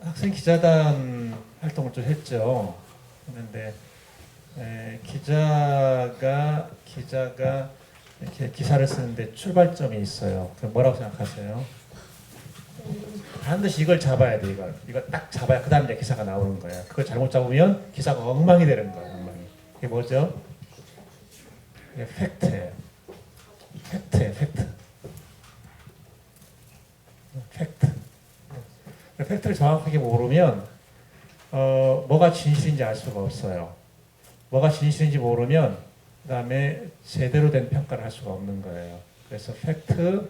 학생 기자단 활동을 좀 했죠. 했는데 기자가 이렇게 기사를 쓰는데 출발점이 있어요. 그 뭐라고 생각하세요? 반드시 이걸 잡아야 돼. 이걸 딱 잡아야 그 다음에 기사가 나오는 거야. 그걸 잘못 잡으면 기사가 엉망이 되는 거야. 엉망이. 이게 뭐죠? 이게 팩트예요. 팩트. 팩트. 팩트를 정확하게 모르면 뭐가 진실인지 알 수가 없어요. 뭐가 진실인지 모르면 그 다음에 제대로 된 평가를 할 수가 없는 거예요. 그래서 팩트, 그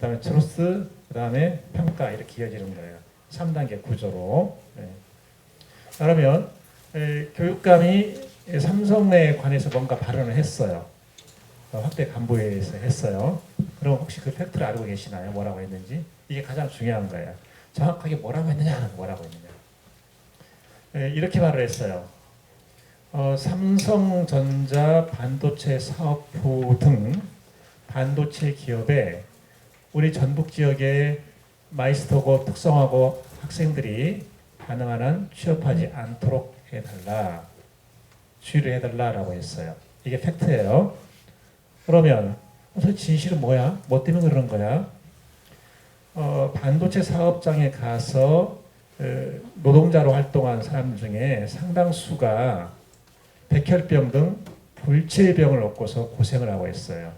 다음에 트루스, 그 다음에 평가 이렇게 이어지는 거예요. 3단계 구조로. 네. 그러면 교육감이 삼성에 관해서 뭔가 발언을 했어요. 확대 간부회에서 했어요. 그럼 혹시 그 팩트를 알고 계시나요? 뭐라고 했는지? 이게 가장 중요한 거예요. 정확하게 뭐라고 했느냐, 뭐라고 했느냐. 이렇게 말을 했어요. 삼성전자 반도체 사업부 등 반도체 기업에 우리 전북 지역의 마이스터고 특성화고 학생들이 가능한 한 취업하지 않도록 해달라. 주의를 해달라라고 했어요. 이게 팩트예요. 그러면 진실은 뭐야? 뭐 때문에 그런 거야? 반도체 사업장에 가서 노동자로 활동한 사람 중에 상당수가 백혈병 등 불치병을 얻고서 고생을 하고 있어요.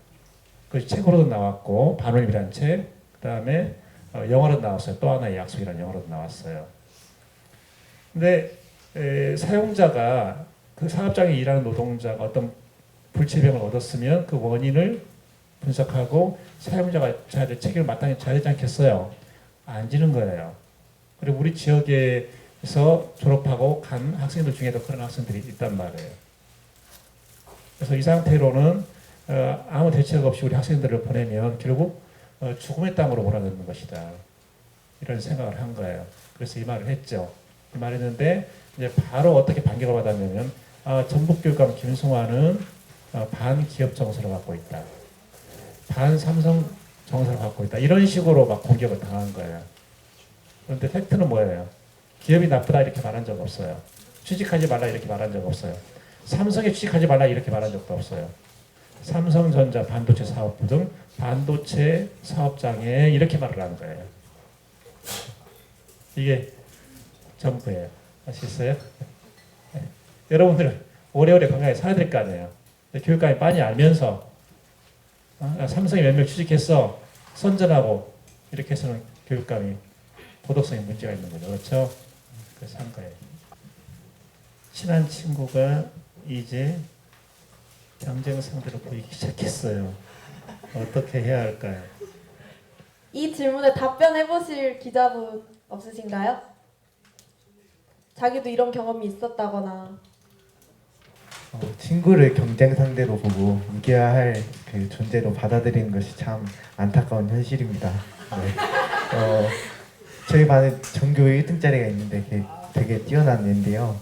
그 책으로도 나왔고 반올림이라는 책, 그 다음에 영어로도 나왔어요. 또 하나의 약속이라는 영어로도 나왔어요. 근데 사용자가 그 사업장에 일하는 노동자가 어떤 불치병을 얻었으면 그 원인을 분석하고 사용자가 져야 될 책임을 마땅히 져야 되지 않겠어요? 안 지는 거예요. 그리고 우리 지역에서 졸업하고 간 학생들 중에도 그런 학생들이 있단 말이에요. 그래서 이 상태로는 아무 대책 없이 우리 학생들을 보내면 결국 죽음의 땅으로 몰아넣는 것이다. 이런 생각을 한 거예요. 그래서 이 말을 했죠. 이 말을 했는데 이제 바로 어떻게 반격을 받았냐면 전북교육감 김승환은 반기업 정서를 갖고 있다. 반삼성 정서를 갖고 있다. 이런 식으로 막 공격을 당한 거예요. 그런데 팩트는 뭐예요? 기업이 나쁘다 이렇게 말한 적 없어요. 취직하지 말라 이렇게 말한 적 없어요. 삼성에 취직하지 말라 이렇게 말한 적도 없어요. 삼성전자 반도체 사업부 등 반도체 사업장에 이렇게 말을 한 거예요. 이게 전부예요. 아시겠어요? 네. 여러분들 오래오래 건강하게 살아야 될 거 아니에요. 교육감이 많이 알면서 삼성에 몇 명 취직했어 선전하고 이렇게 해서는 교육감이 도덕성에 문제가 있는 거죠. 그렇죠? 그래서 한 거예요. 친한 친구가 이제 경쟁 상대로 보이기 시작했어요. 어떻게 해야 할까요? 이 질문에 답변해 보실 기자분 없으신가요? 자기도 이런 경험이 있었다거나. 친구를 경쟁 상대로 보고 이겨야 할 그 존재로 받아들이는 것이 참 안타까운 현실입니다. 네. 저희 반에 전교 1등짜리가 있는데 되게 뛰어난 애인데요.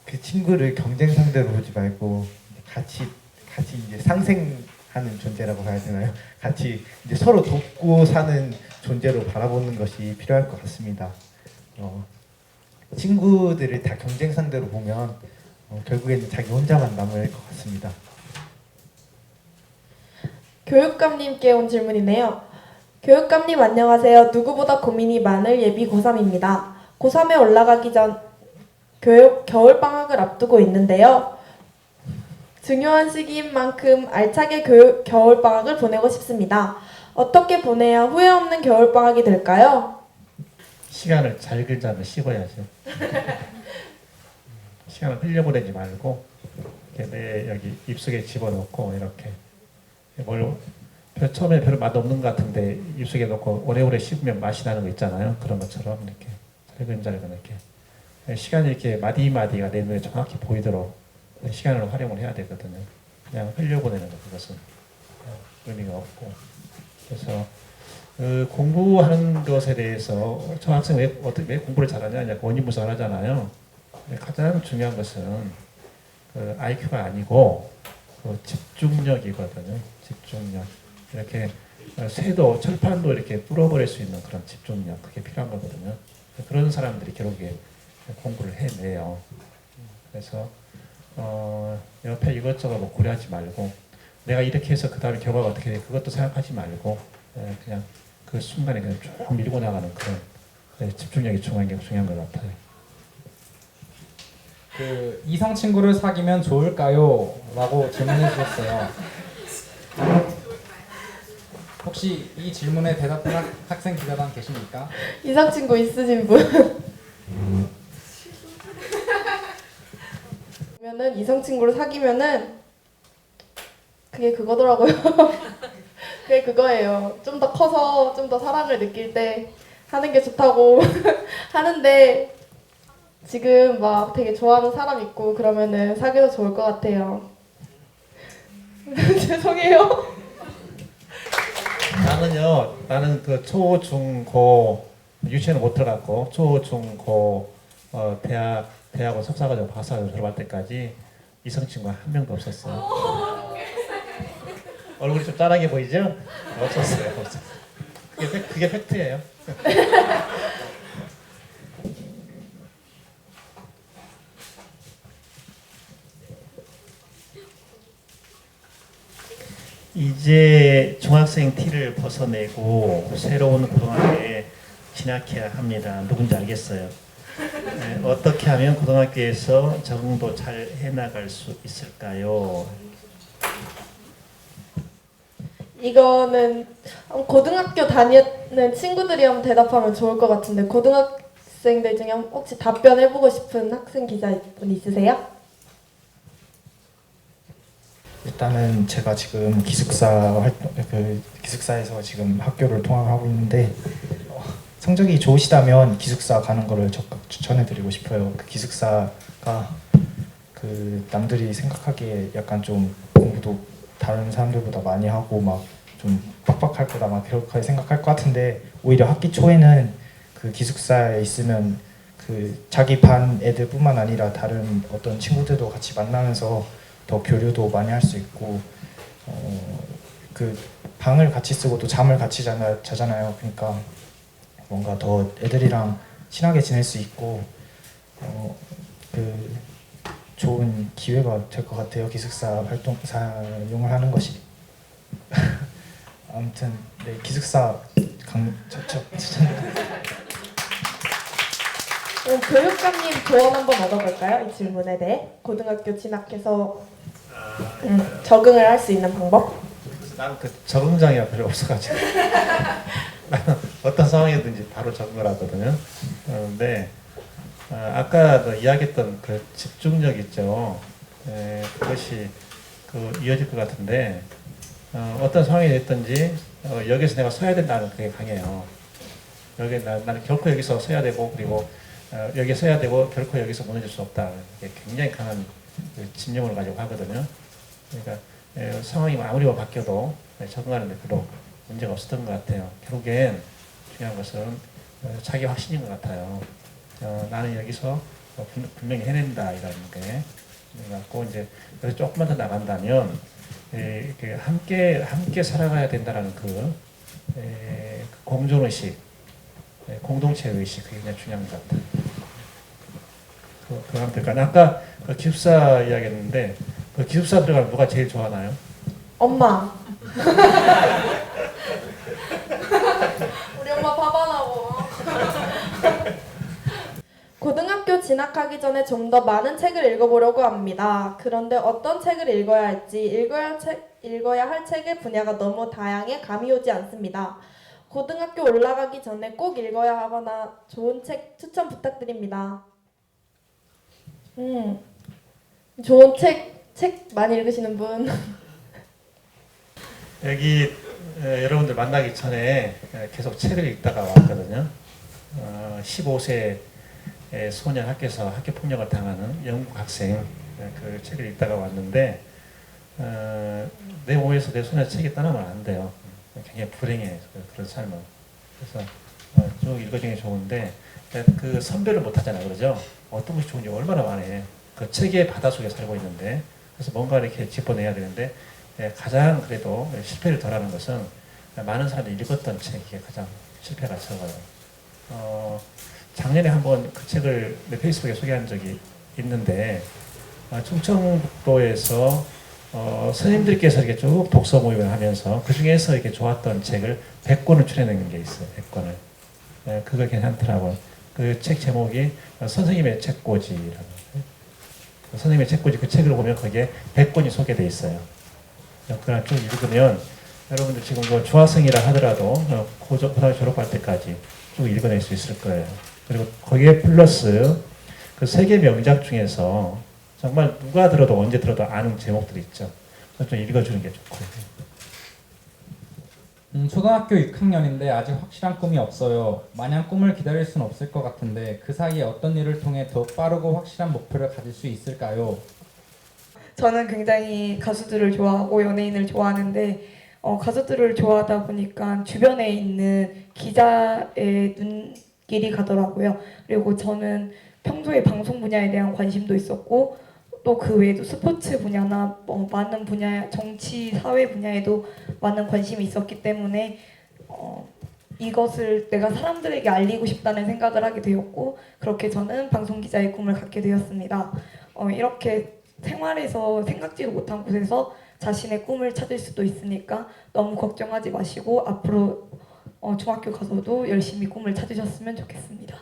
그 친구를 경쟁 상대로 보지 말고 같이 이제 상생하는 존재라고 해야 되나요? 같이 이제 서로 돕고 사는 존재로 바라보는 것이 필요할 것 같습니다. 친구들을 다 경쟁 상대로 보면 결국에는 자기 혼자만 남을 것 같습니다. 교육감님께 온 질문이네요. 교육감님 안녕하세요. 누구보다 고민이 많을 예비 고3입니다. 고3에 올라가기 전 겨울방학을 앞두고 있는데요. 중요한 시기인 만큼 알차게 겨울방학을 보내고 싶습니다. 어떻게 보내야 후회 없는 겨울방학이 될까요? 시간을 잘 끌자면 씹어야죠. 시간을 흘려보내지 말고 내 여기 입속에 집어넣고 이렇게 처음에 별로 맛 없는 것 같은데 입속에 넣고 오래오래 씹으면 맛이 나는 거 있잖아요. 그런 것처럼 이렇게 잘근잘근 이렇게 시간이 이렇게 마디마디가 내 눈에 정확히 보이도록 시간을 활용을 해야 되거든요. 그냥 흘려보내는 것 그것은 의미가 없고 그래서 공부하는 것에 대해서 저 학생 왜 공부를 잘하냐 원인 분석을 하잖아요. 가장 중요한 것은 IQ가 아니고 집중력이거든요. 집중력. 이렇게 새도 철판도 이렇게 뚫어버릴 수 있는 그런 집중력 그게 필요한 거거든요. 그런 사람들이 결국에 공부를 해내요. 그래서 옆에 이것저것 뭐 고려하지 말고 내가 이렇게 해서 그 다음에 결과가 어떻게 돼 그것도 생각하지 말고 그냥 그 순간에 그냥 쭉 밀고 나가는 그런 집중력이 중요한 것 같아요. 그 이성 친구를 사귀면 좋을까요? 라고 질문해 주셨어요. 혹시 이 질문에 대답할 학생 기자단 계십니까? 이상 친구 있으신 분? 그러면은 이성 친구를 사귀면은 그게 그거더라고요. 그게 그거예요. 좀 더 커서 좀 더 사랑을 느낄 때 하는 게 좋다고 하는데 지금 막 되게 좋아하는 사람 있고 그러면은 사귀어도 좋을 것 같아요. 죄송해요. 나는 그 초, 중, 고 유치원을 못 들어갔고 초, 중, 고 대학원 석사과정 박사과정 졸업할 때까지 이성 친구가 한 명도 없었어요. 얼굴이 좀 짠하게 보이죠? 없었어요. 그게 팩트예요. 이제 중학생 티를 벗어내고 새로운 고등학교에 진학해야 합니다. 누군지 알겠어요. 어떻게 하면 고등학교에서 적응도 잘 해나갈 수 있을까요? 이거는 고등학교 다니는 친구들이 한번 대답하면 좋을 것 같은데 고등학생들 중에 혹시 답변해보고 싶은 학생 기자분 있으세요? 일단은 제가 지금 기숙사에서 지금 학교를 통학하고 있는데 성적이 좋으시다면 기숙사 가는 거를 적극 추천해드리고 싶어요. 그 기숙사가 그 남들이 생각하기에 약간 좀 공부도 다른 사람들보다 많이 하고 막 좀 빡빡할 거다 막 그렇게 생각할 것 같은데 오히려 학기 초에는 그 기숙사에 있으면 그 자기 반 애들뿐만 아니라 다른 어떤 친구들도 같이 만나면서 더 교류도 많이 할 수 있고 그 방을 같이 쓰고 또 잠을 같이 자잖아요. 그러니까 뭔가 더 애들이랑 친하게 지낼 수 있고 그 좋은 기회가 될 것 같아요. 기숙사 활동 사용을 하는 것이. 아무튼 네, 기숙사 추천. 그럼 교육감님 조언 한번 얻어볼까요? 이 질문에 대해 고등학교 진학해서 적응을 할 수 있는 방법? 나는 그 적응장애가 별로 없어가지고 나는 어떤 상황이든지 바로 적응을 하거든요. 그런데 아까 이야기했던 그 집중력 있죠. 그것이 이어질 것 같은데 어떤 상황이 됐든지 여기서 내가 서야 된다는 그게 강해요. 나는 결코 여기서 서야 되고 그리고 여기 서야 되고 결코 여기서 무너질 수 없다. 이게 굉장히 강한 집념을 가지고 하거든요. 그러니까 상황이 아무리 바뀌어도 적응하는 데 별로 문제가 없었던 것 같아요. 결국엔 중요한 것은 자기 확신인 것 같아요. 나는 여기서 분명히 해낸다 이라는 게 갖고 이제 그래서 조금만 더 나간다면 이렇게 함께 살아가야 된다라는 그 공존 의식, 공동체 의식 그게 굉장히 중요한 것 같아요. 그거 하면 될까요? 아까 그 기숙사 이야기했는데 그 기숙사 들어가면 누가 제일 좋아하나요? 엄마. 우리 엄마 밥안하고. 고등학교 진학하기 전에 좀 더 많은 책을 읽어보려고 합니다. 그런데 어떤 책을 읽어야 할지 읽어야 할 책의 분야가 너무 다양해 감이 오지 않습니다. 고등학교 올라가기 전에 꼭 읽어야 하거나 좋은 책 추천 부탁드립니다. 좋은 책 많이 읽으시는 분. 여기 여러분들 만나기 전에 계속 책을 읽다가 왔거든요. 15세 소년 학교에서 학교 폭력을 당하는 영국 학생 그 책을 읽다가 왔는데 내 몸에서 내 손에 책이 떠나면 안 돼요. 굉장히 불행해 그런 삶은. 그래서 쭉 읽어주는 게 좋은데 그 선별을 못 하잖아요, 그러죠? 어떤 것이 좋은지 얼마나 많아요. 그 책의 바다 속에 살고 있는데 그래서 뭔가 이렇게 짚어내야 되는데 가장 그래도 실패를 덜하는 것은 많은 사람들이 읽었던 책이 가장 실패가 적어요. 작년에 한번 그 책을 내 페이스북에 소개한 적이 있는데 충청북도에서 선생님들께서 이렇게 쭉 독서 모임을 하면서 그 중에서 이렇게 좋았던 책을 100권을 추려낸 게 있어요. 100권을. 그거 괜찮더라고요. 그 책 제목이 선생님의 책꽂이라고. 선생님의 책꽂이 그 책을 보면 거기에 100권이 소개되어 있어요. 그걸 쭉 읽으면 여러분들 지금 뭐 중학생이라 하더라도 고등학교 졸업할 때까지 쭉 읽어낼 수 있을 거예요. 그리고 거기에 플러스 그 세계 명작 중에서 정말 누가 들어도 언제 들어도 아는 제목들이 있죠. 그걸 좀 읽어주는 게 좋고. 초등학교 6학년인데 아직 확실한 꿈이 없어요. 마냥 꿈을 기다릴 수는 없을 것 같은데 그 사이에 어떤 일을 통해 더 빠르고 확실한 목표를 가질 수 있을까요? 저는 굉장히 가수들을 좋아하고 연예인을 좋아하는데 가수들을 좋아하다 보니까 주변에 있는 기자의 눈길이 가더라고요. 그리고 저는 평소에 방송 분야에 대한 관심도 있었고 또 그 외에도 스포츠 분야나 많은 분야, 정치, 사회 분야에도 많은 관심이 있었기 때문에 이것을 내가 사람들에게 알리고 싶다는 생각을 하게 되었고 그렇게 저는 방송 기자의 꿈을 갖게 되었습니다. 이렇게 생활에서 생각지도 못한 곳에서 자신의 꿈을 찾을 수도 있으니까 너무 걱정하지 마시고 앞으로 중학교 가서도 열심히 꿈을 찾으셨으면 좋겠습니다.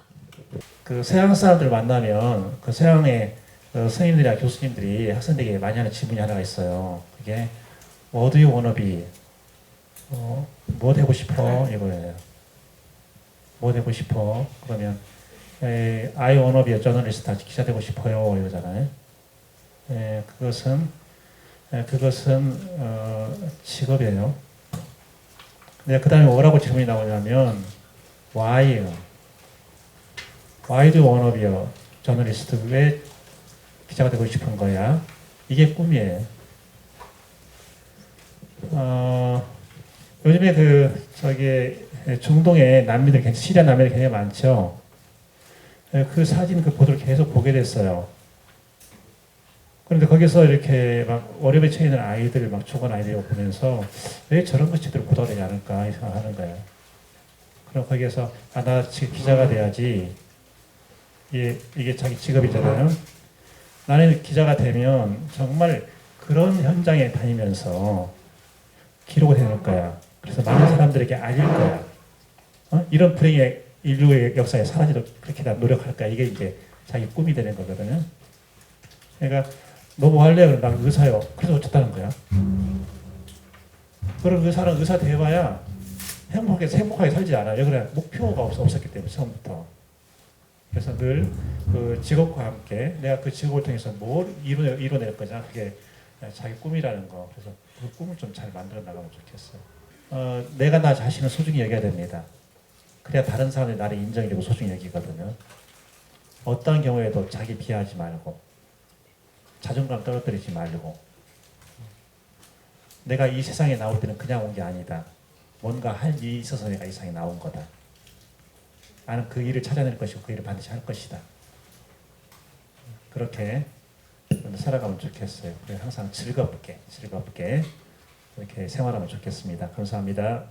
그 서양 사람들 만나면 그 서양의 선생님들이나 교수님들이 학생들에게 많이 하는 질문이 하나가 있어요. 그게 What do you wanna be? 뭐 되고 싶어? 이거예요. 뭐 되고 싶어? 그러면 I wanna be a journalist. 기자 되고 싶어요. 이러잖아요. 그것은 직업이에요. 근데 그 다음에 뭐라고 질문이 나오냐면 Why do you wanna be a journalist? 왜 기자가 되고 싶은 거야? 이게 꿈이에요. 요즘에 중동에 난민들, 시리아 난민들 굉장히 많죠. 그 사진, 그 보도를 계속 보게 됐어요. 그런데 거기서 이렇게 막 어려움에 처해 있는 아이들, 막 죽은 아이들 보면서 왜 저런 것이 제대로 보도가 되지 않을까 이 생각하는 거예요. 그럼 거기에서 나 지금 기자가 돼야지. 이게 자기 직업이잖아요. 나는 기자가 되면 정말 그런 현장에 다니면서 기록을 해놓을 거야. 그래서 많은 사람들에게 알릴 거야. 이런 불행의 인류의 역사에 사라지도록 그렇게 다 노력할 거야. 이게 이제 자기 꿈이 되는 거거든요. 그러니까 너 뭐 할래? 그럼 나 의사요. 그래서 어쩌다는 거야. 그런 의사는 의사 돼봐야 행복하게 살지 않아요. 그래 목표가 없었기 때문에 처음부터. 그래서 늘 그 직업과 함께 내가 그 직업을 통해서 뭘 이뤄낼 거냐. 그게 자기 꿈이라는 거. 그래서 그 꿈을 좀 잘 만들어 나가면 좋겠어요. 내가 나 자신을 소중히 여겨야 됩니다. 그래야 다른 사람들이 나를 인정해주고 소중히 여기거든요. 어떤 경우에도 자기 비하하지 말고 자존감 떨어뜨리지 말고 내가 이 세상에 나올 때는 그냥 온 게 아니다. 뭔가 할 일이 있어서 내가 이 세상에 나온 거다. 나는 그 일을 찾아낼 것이고 그 일을 반드시 할 것이다. 그렇게 살아가면 좋겠어요. 항상 즐겁게 이렇게 생활하면 좋겠습니다. 감사합니다.